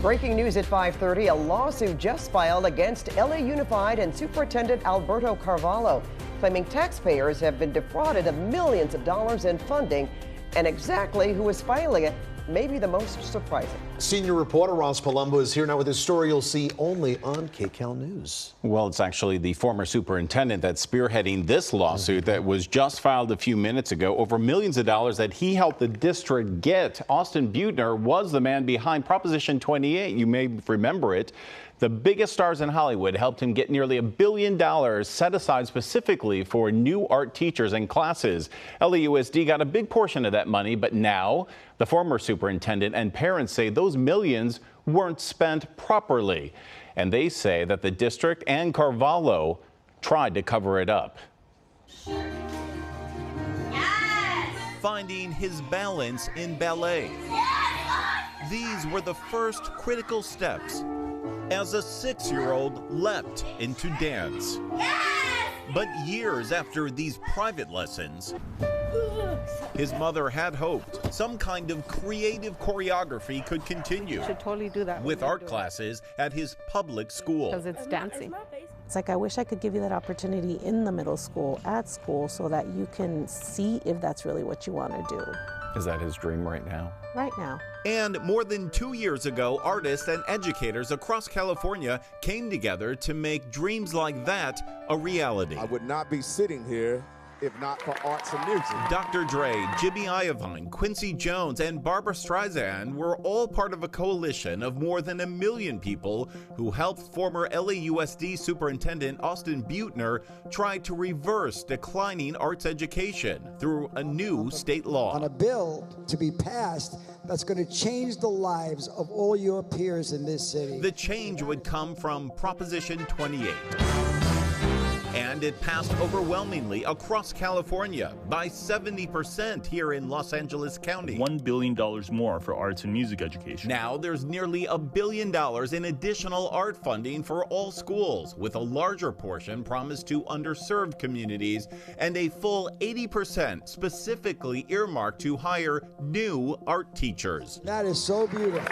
Breaking news at 5:30, a lawsuit just filed against LA Unified and Superintendent Alberto Carvalho, claiming taxpayers have been defrauded of millions of dollars in funding, and exactly who is filing it may be the most surprising. Senior reporter Ross Palombos is here now with a story you'll see only on KCAL News. Well, it's actually the former superintendent that's spearheading this lawsuit that was just filed a few minutes ago over millions of dollars that he helped the district get. Austin Beutner was the man behind Proposition 28. You may remember it. The biggest stars in Hollywood helped him get nearly $1 billion set aside specifically for new art teachers and classes. LAUSD got a big portion of that money, but now the former superintendent and parents say those millions weren't spent properly. And they say that the district and Carvalho tried to cover it up. Yes! Finding his balance in ballet. Yes! These were the first critical steps as a 6-year-old leapt into dance. Yes! But years after these private lessons, his mother had hoped some kind of creative choreography could continue. Should totally do that with art classes at his public school. Because it's dancing. It's like, I wish I could give you that opportunity in the middle school, at school, so that you can see if that's really what you want to do. Is that his dream right now? Right now. And more than 2 years ago, artists and educators across California came together to make dreams like that a reality. I would not be sitting here if not for arts and music. Dr. Dre, Jimmy Iovine, Quincy Jones, and Barbra Streisand were all part of a coalition of more than 1 million people who helped former LAUSD Superintendent Austin Beutner try to reverse declining arts education through a new state law. On a bill to be passed that's going to change the lives of all your peers in this city. The change would come from Proposition 28. And it passed overwhelmingly across California, by 70% here in Los Angeles County. $1 billion more for arts and music education. Now there's nearly $1 billion in additional art funding for all schools, with a larger portion promised to underserved communities, and a full 80% specifically earmarked to hire new art teachers. That is so beautiful.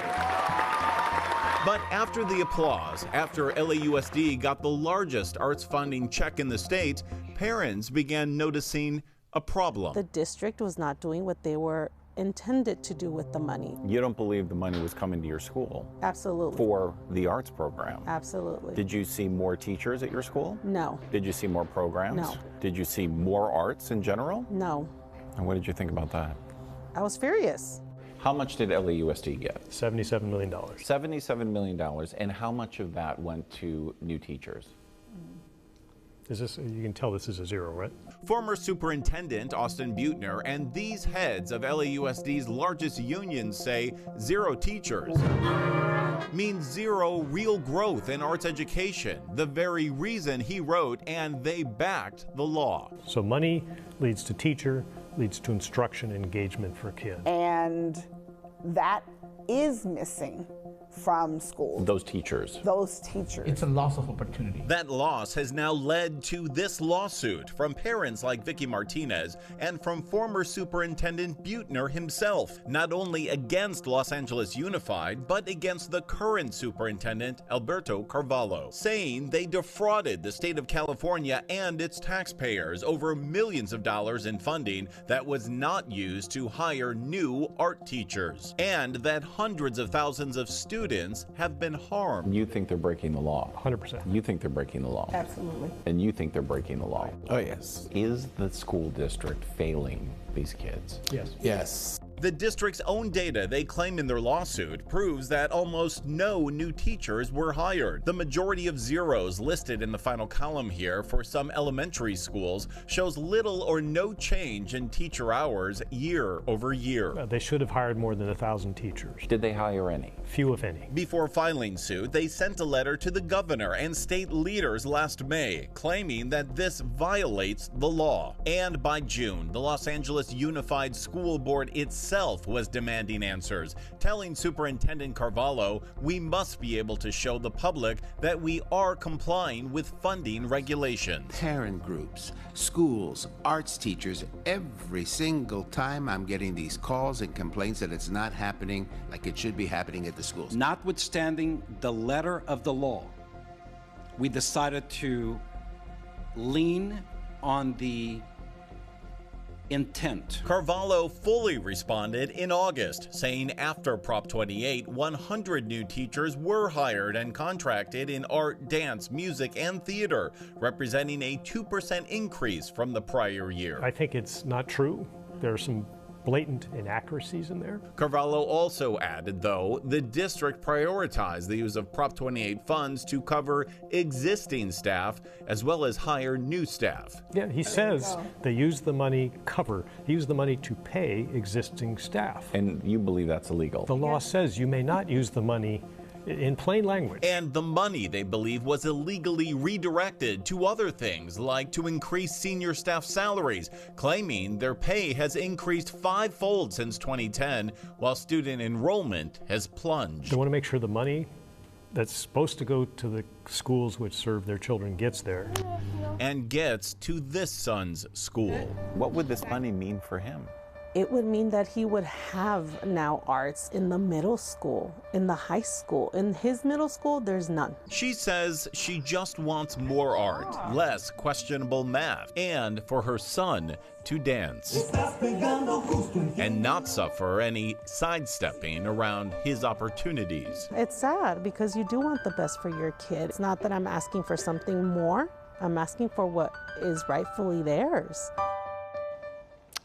But after the applause, after LAUSD got the largest arts funding check in the state, parents began noticing a problem. The district was not doing what they were intended to do with the money. You don't believe the money was coming to your school? Absolutely. For the arts program? Absolutely. Did you see more teachers at your school? No. Did you see more programs? No. Did you see more arts in general? No. And what did you think about that? I was furious. How much did LAUSD get? $77 million. $77 million, and how much of that went to new teachers? Is this, you can tell this is a zero, right? Former Superintendent Austin Beutner and these heads of LAUSD's largest unions say 0 teachers means 0 real growth in arts education, the very reason he wrote and they backed the law. So money leads to teacher, leads to instruction engagement for kids. And that is missing from schools. Those teachers. Those teachers. It's a loss of opportunity. That loss has now led to this lawsuit from parents like Vicky Martinez and from former Superintendent Beutner himself, not only against Los Angeles Unified, but against the current superintendent, Alberto Carvalho, saying they defrauded the state of California and its taxpayers over millions of dollars in funding that was not used to hire new art teachers, and that hundreds of thousands of students have been harmed. You think they're breaking the law? 100%. You think they're breaking the law? Absolutely. And you think they're breaking the law? Oh, yes. Is the school district failing these kids? Yes. Yes. The district's own data they claim in their lawsuit proves that almost no new teachers were hired. The majority of zeros listed in the final column here for some elementary schools shows little or no change in teacher hours year over year. They should have hired more than 1,000 teachers. Did they hire any? Few, if any. Before filing suit, they sent a letter to the governor and state leaders last May, claiming that this violates the law. And by June, the Los Angeles Unified School Board itself itself was demanding answers, telling Superintendent Carvalho, "We must be able to show the public that we are complying with funding regulations." Parent groups, schools, arts teachers, every single time I'm getting these calls and complaints that it's not happening like it should be happening at the schools. Notwithstanding the letter of the law, we decided to lean on the intent. Carvalho fully responded in August, saying after Prop 28, 100 new teachers were hired and contracted in art, dance, music, and theater, representing a 2% increase from the prior year. I think it's not true. There are some blatant inaccuracies in there. Carvalho also added, though, the district prioritized the use of Prop 28 funds to cover existing staff as well as hire new staff. Yeah, he says they use the money he used the money to pay existing staff. And you believe that's illegal? The law says you may not use the money in plain language. And the money, they believe, was illegally redirected to other things, like to increase senior staff salaries, claiming their pay has increased 5-fold since 2010, while student enrollment has plunged. They want to make sure the money that's supposed to go to the schools which serve their children gets there. And gets to this son's school. What would this money mean for him? It would mean that he would have now arts in the middle school, in the high school. In his middle school, there's none. She says she just wants more art, less questionable math, and for her son to dance and not suffer any sidestepping around his opportunities. It's sad because you do want the best for your kid. It's not that I'm asking for something more. I'm asking for what is rightfully theirs.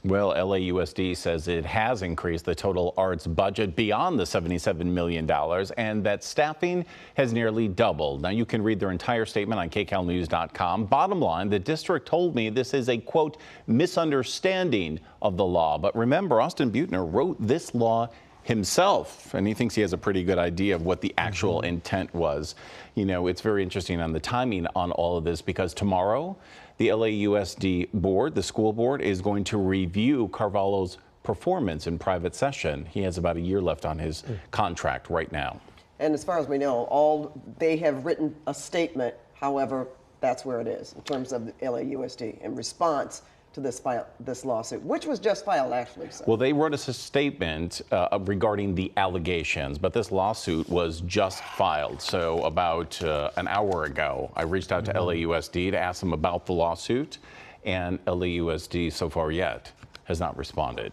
Well, LAUSD says it has increased the total arts budget beyond the $77 million and that staffing has nearly doubled. Now, you can read their entire statement on kcalnews.com. Bottom line, the district told me this is a, quote, misunderstanding of the law. But remember, Austin Beutner wrote this law himself, and he thinks he has a pretty good idea of what the actual intent was. You know, it's very interesting on the timing on all of this because tomorrow, the LAUSD board, the school board, is going to review Carvalho's performance in private session. He has about a year left on his contract right now. And as far as we know, they have written a statement. However, that's where it is in terms of the LAUSD in response to this lawsuit, which was just filed, actually. So. Well, they wrote us a statement regarding the allegations, but this lawsuit was just filed. So about an hour ago, I reached out to LAUSD to ask them about the lawsuit, and LAUSD so far yet has not responded.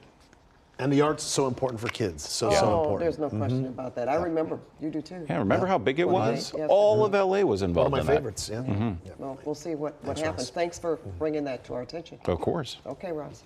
And the art's so important for kids. So important. There's no question about that. I remember. You do too. Yeah, remember how big it was? Yes. All of LA was involved One of in my that. favorites, yeah. Well, we'll see what happens. Thanks for bringing that to our attention. Of course. Okay, Ross.